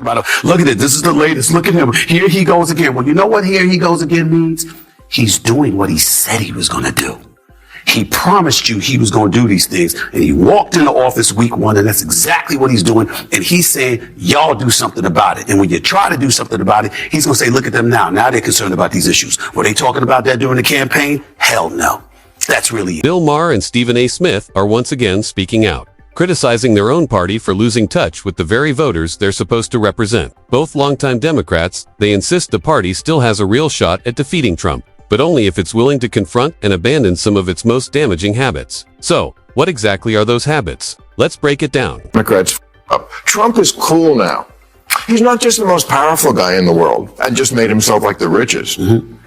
Look at it. This is the latest. Look at him. Here he goes again. Well, you know what here he goes again means? He's doing what he said he was going to do. He promised you he was going to do these things, and he walked into office week one, and that's exactly what he's doing. And he's saying, y'all do something about it. And when you try to do something about it, he's going to say, look at them now. Now they're concerned about these issues. Were they talking about that during the campaign? Hell no. That's really it. Bill Maher and Stephen A. Smith are once again speaking out, criticizing their own party for losing touch with the very voters they're supposed to represent. Both longtime Democrats, they insist the party still has a real shot at defeating Trump, but only if it's willing to confront and abandon some of its most damaging habits. So, what exactly are those habits? Let's break it down. Democrats, Trump is cool now. He's not just the most powerful guy in the world and just made himself like the richest.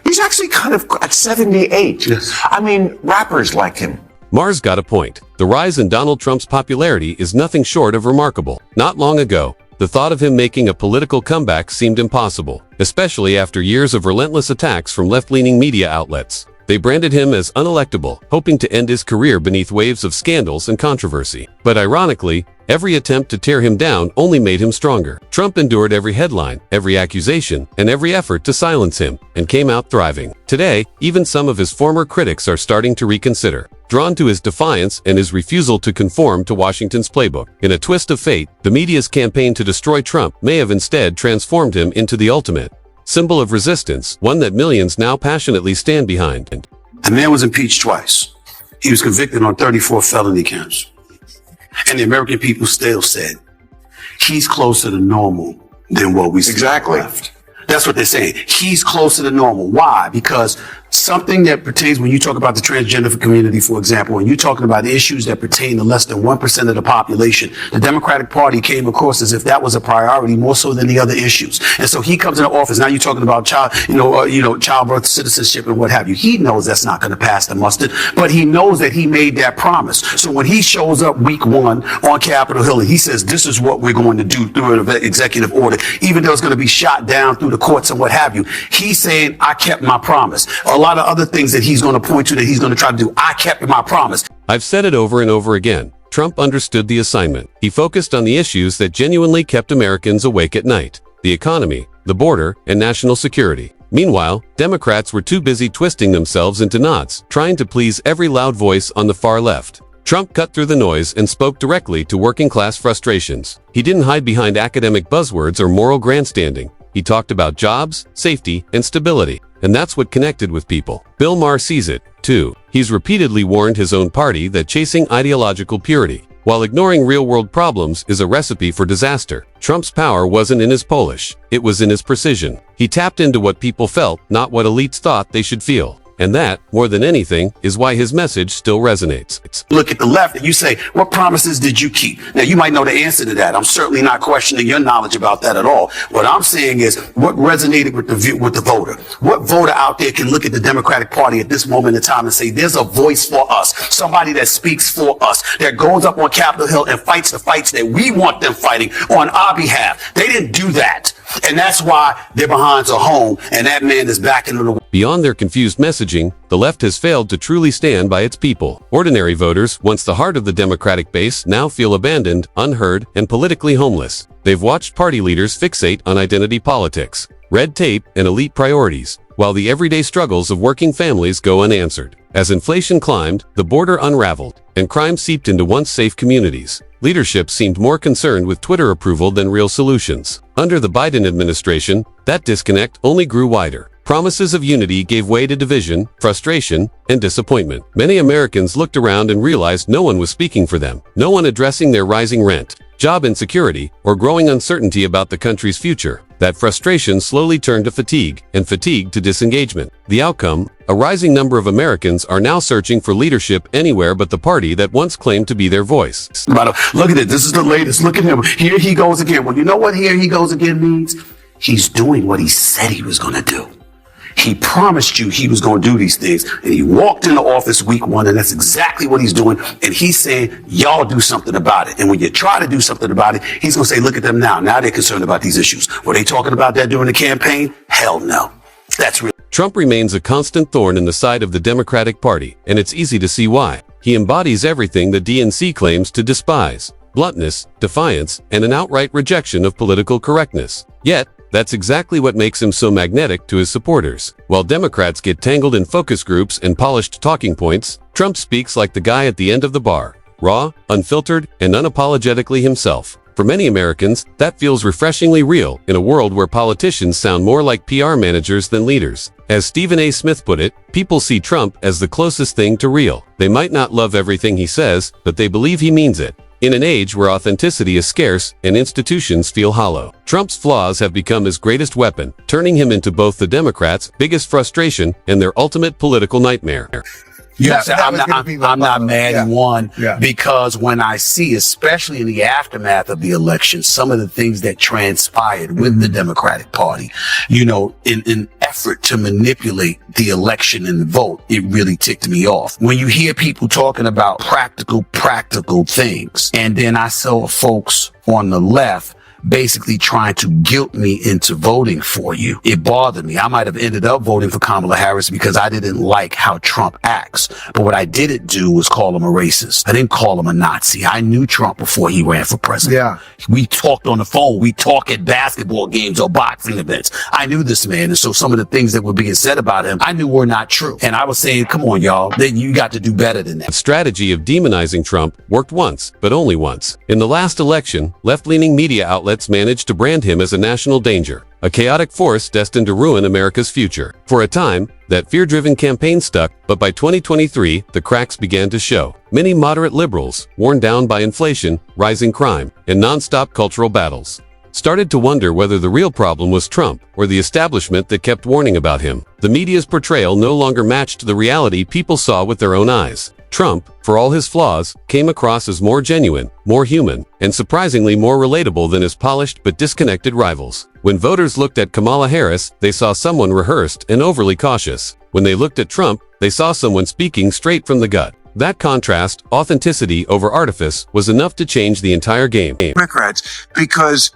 He's actually kind of at 78. Yes. I mean, rappers like him. Maher's got a point. The rise in Donald Trump's popularity is nothing short of remarkable. Not long ago, the thought of him making a political comeback seemed impossible, especially after years of relentless attacks from left-leaning media outlets. They branded him as unelectable, hoping to end his career beneath waves of scandals and controversy. But ironically, every attempt to tear him down only made him stronger. Trump endured every headline, every accusation, and every effort to silence him, and came out thriving. Today, even some of his former critics are starting to reconsider, drawn to his defiance and his refusal to conform to Washington's playbook. In a twist of fate, the media's campaign to destroy Trump may have instead transformed him into the ultimate symbol of resistance, one that millions now passionately stand behind. The man was impeached twice. He was convicted on 34 felony counts. And the American people still said, he's closer to normal than what we see. Exactly. Left. That's what they're saying. He's closer to normal. Why? Because something that pertains, when you talk about the transgender community, for example, and you're talking about issues that pertain to less than 1% of the population, the Democratic Party came across as if that was a priority more so than the other issues. And so he comes into office. Now you're talking about childbirth, citizenship, and what have you. He knows that's not going to pass the mustard, but he knows that he made that promise. So when he shows up week one on Capitol Hill and he says, this is what we're going to do through an executive order, even though it's going to be shot down through the courts and what have you, he's saying, I kept my promise. A lot of other things that he's going to point to that he's going to try to do. I kept my promise. I've said it over and over again. Trump understood the assignment. He focused on the issues that genuinely kept Americans awake at night: the economy, the border, and national security. Meanwhile, Democrats were too busy twisting themselves into knots, trying to please every loud voice on the far left. Trump cut through the noise and spoke directly to working-class frustrations. He didn't hide behind academic buzzwords or moral grandstanding. He talked about jobs, safety, and stability. And that's what connected with people. Bill Maher sees it, too. He's repeatedly warned his own party that chasing ideological purity, while ignoring real-world problems, is a recipe for disaster. Trump's power wasn't in his polish, it was in his precision. He tapped into what people felt, not what elites thought they should feel. And that, more than anything, is why his message still resonates. Look at the left and you say, what promises did you keep? Now, you might know the answer to that. I'm certainly not questioning your knowledge about that at all. What I'm saying is what resonated with the voter. What voter out there can look at the Democratic Party at this moment in time and say, there's a voice for us, somebody that speaks for us, that goes up on Capitol Hill and fights the fights that we want them fighting on our behalf. They didn't do that. And that's why their behinds are home, and that man is back into the... Beyond their confused messaging, the left has failed to truly stand by its people. Ordinary voters, once the heart of the Democratic base, now feel abandoned, unheard, and politically homeless. They've watched party leaders fixate on identity politics, red tape, and elite priorities, while the everyday struggles of working families go unanswered. As inflation climbed, the border unraveled, and crime seeped into once safe communities. Leadership seemed more concerned with Twitter approval than real solutions. Under the Biden administration, that disconnect only grew wider. Promises of unity gave way to division, frustration, and disappointment. Many Americans looked around and realized no one was speaking for them. No one addressing their rising rent, job insecurity, or growing uncertainty about the country's future. That frustration slowly turned to fatigue, and fatigue to disengagement. The outcome? A rising number of Americans are now searching for leadership anywhere but the party that once claimed to be their voice. Look at it. This is the latest. Look at him. Here he goes again. Well, you know what here he goes again means? He's doing what he said he was going to do. He promised you he was going to do these things, and he walked into office week one, and that's exactly what he's doing. And he's saying, y'all do something about it. And when you try to do something about it, he's going to say, look at them now. Now they're concerned about these issues. Were they talking about that during the campaign? Hell no. That's real. Trump remains a constant thorn in the side of the Democratic Party, and it's easy to see why. He embodies everything the DNC claims to despise: bluntness, defiance, and an outright rejection of political correctness. Yet, that's exactly what makes him so magnetic to his supporters. While Democrats get tangled in focus groups and polished talking points, Trump speaks like the guy at the end of the bar, raw, unfiltered, and unapologetically himself. For many Americans, that feels refreshingly real in a world where politicians sound more like PR managers than leaders. As Stephen A. Smith put it, people see Trump as the closest thing to real. They might not love everything he says, but they believe he means it. In an age where authenticity is scarce and institutions feel hollow, Trump's flaws have become his greatest weapon, turning him into both the Democrats' biggest frustration and their ultimate political nightmare. Yes, That was gonna be my I'm not follow-up. mad Yeah. he won Yeah. because when I see, especially in the aftermath of the election, some of the things that transpired with the Democratic Party, in an effort to manipulate the election and the vote, it really ticked me off. When you hear people talking about practical things, and then I saw folks on the left basically trying to guilt me into voting for you. It bothered me. I might have ended up voting for Kamala Harris because I didn't like how Trump acts. But what I didn't do was call him a racist. I didn't call him a Nazi. I knew Trump before he ran for president. Yeah. We talked on the phone. We talk at basketball games or boxing events. I knew this man. And so some of the things that were being said about him, I knew were not true. And I was saying, come on, y'all, then you got to do better than that. The strategy of demonizing Trump worked once, but only once. In the last election, left-leaning media outlets managed to brand him as a national danger, a chaotic force destined to ruin America's future. For a time, that fear-driven campaign stuck, but by 2023, the cracks began to show. Many moderate liberals, worn down by inflation, rising crime, and non-stop cultural battles, started to wonder whether the real problem was Trump or the establishment that kept warning about him. The media's portrayal no longer matched the reality people saw with their own eyes. Trump, for all his flaws, came across as more genuine, more human, and surprisingly more relatable than his polished but disconnected rivals. When voters looked at Kamala Harris, they saw someone rehearsed and overly cautious. When they looked at Trump, they saw someone speaking straight from the gut. That contrast, authenticity over artifice, was enough to change the entire game. Democrats, because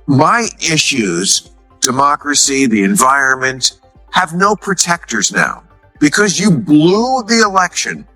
my issues, democracy, the environment, have no protectors now. Because you blew the election,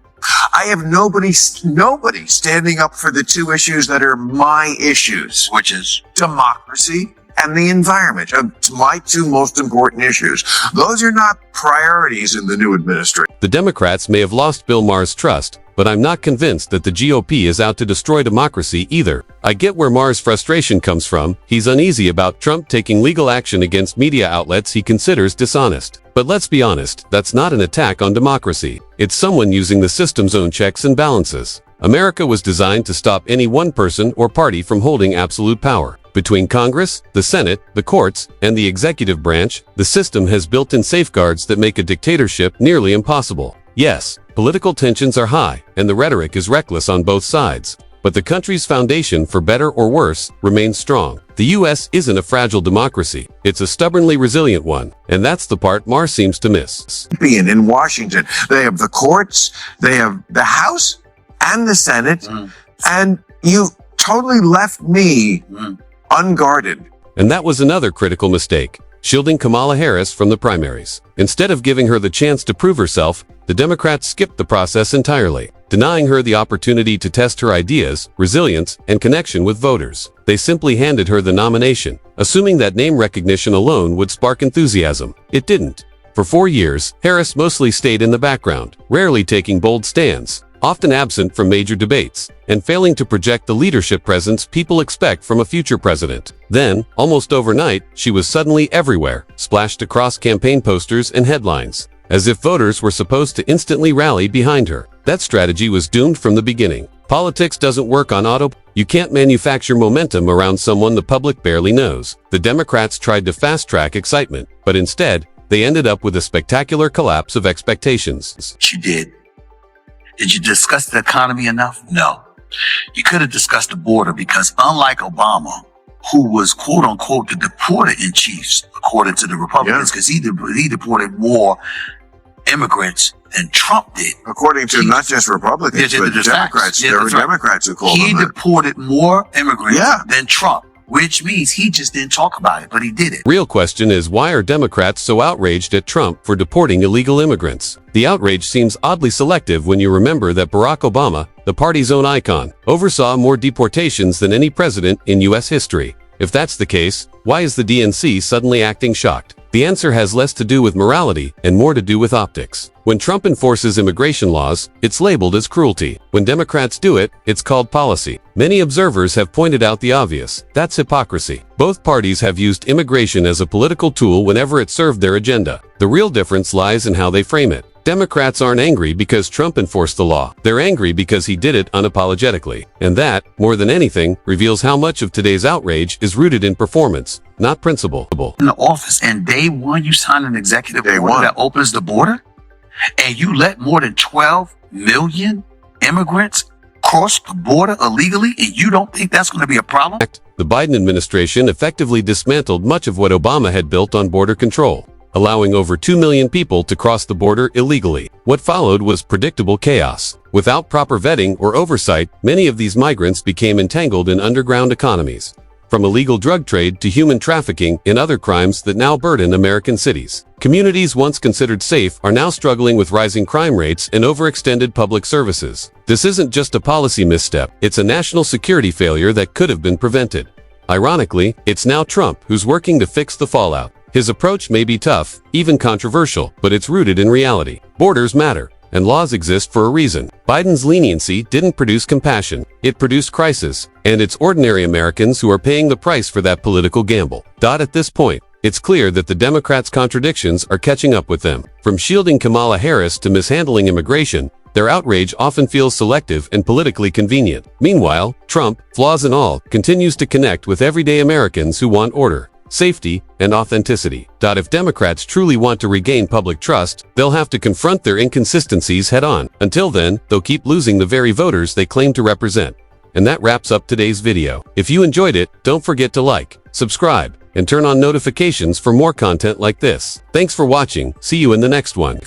I have nobody standing up for the two issues that are my issues, which is democracy and the environment. My two most important issues. Those are not priorities in the new administration. The Democrats may have lost Bill Maher's trust, but I'm not convinced that the GOP is out to destroy democracy either. I get where Maher's frustration comes from. He's uneasy about Trump taking legal action against media outlets he considers dishonest. But let's be honest, that's not an attack on democracy. It's someone using the system's own checks and balances. America was designed to stop any one person or party from holding absolute power. Between Congress, the Senate, the courts, and the executive branch, the system has built-in safeguards that make a dictatorship nearly impossible. Yes, political tensions are high, and the rhetoric is reckless on both sides. But the country's foundation, for better or worse, remains strong. The U.S. isn't a fragile democracy. It's a stubbornly resilient one, and that's the part Maher seems to miss. Being in Washington, they have the courts, they have the House and the Senate, and you totally left me unguarded. And that was another critical mistake, shielding Kamala Harris from the primaries. Instead of giving her the chance to prove herself, the Democrats skipped the process entirely, denying her the opportunity to test her ideas, resilience, and connection with voters. They simply handed her the nomination, assuming that name recognition alone would spark enthusiasm. It didn't. For 4 years, Harris mostly stayed in the background, rarely taking bold stands, often absent from major debates, and failing to project the leadership presence people expect from a future president. Then, almost overnight, she was suddenly everywhere, splashed across campaign posters and headlines, as if voters were supposed to instantly rally behind her. That strategy was doomed from the beginning. Politics doesn't work on auto. You can't manufacture momentum around someone the public barely knows. The Democrats tried to fast-track excitement, but instead, they ended up with a spectacular collapse of expectations. You did. Did you discuss the economy enough? No. You could have discussed the border because unlike Obama, who was quote unquote the deporter in chief, according to the Republicans, because he deported more immigrants than Trump did. According to not just Republicans, but Democrats. There were Democrats who called He him that. deported more immigrants Yeah. than Trump, which means he just didn't talk about it, but he did it. Real question is, why are Democrats so outraged at Trump for deporting illegal immigrants? The outrage seems oddly selective when you remember that Barack Obama, the the party's own icon, oversaw more deportations than any president in U.S. history. If that's the case, why is the DNC suddenly acting shocked? The answer has less to do with morality and more to do with optics. When Trump enforces immigration laws, it's labeled as cruelty. When Democrats do it, it's called policy. Many observers have pointed out the obvious. That's hypocrisy. Both parties have used immigration as a political tool whenever it served their agenda. The real difference lies in how they frame it. Democrats aren't angry because Trump enforced the law. They're angry because he did it unapologetically. And that, more than anything, reveals how much of today's outrage is rooted in performance, not principle. In the office, and day one, you sign an executive order that opens the border, and you let more than 12 million immigrants cross the border illegally, and you don't think that's going to be a problem? The Biden administration effectively dismantled much of what Obama had built on border control, allowing over 2 million people to cross the border illegally. What followed was predictable chaos. Without proper vetting or oversight, many of these migrants became entangled in underground economies, from illegal drug trade to human trafficking and other crimes that now burden American cities. Communities once considered safe are now struggling with rising crime rates and overextended public services. This isn't just a policy misstep, it's a national security failure that could have been prevented. Ironically, it's now Trump who's working to fix the fallout. His approach may be tough, even controversial, but it's rooted in reality. Borders matter, and laws exist for a reason. Biden's leniency didn't produce compassion, it produced crisis, and it's ordinary Americans who are paying the price for that political gamble. At this point, it's clear that the Democrats' contradictions are catching up with them. From shielding Kamala Harris to mishandling immigration, their outrage often feels selective and politically convenient. Meanwhile, Trump, flaws and all, continues to connect with everyday Americans who want order, safety, and authenticity. If Democrats truly want to regain public trust, they'll have to confront their inconsistencies head-on. Until then, they'll keep losing the very voters they claim to represent. And that wraps up today's video. If you enjoyed it, don't forget to like, subscribe, and turn on notifications for more content like this. Thanks for watching. See you in the next one.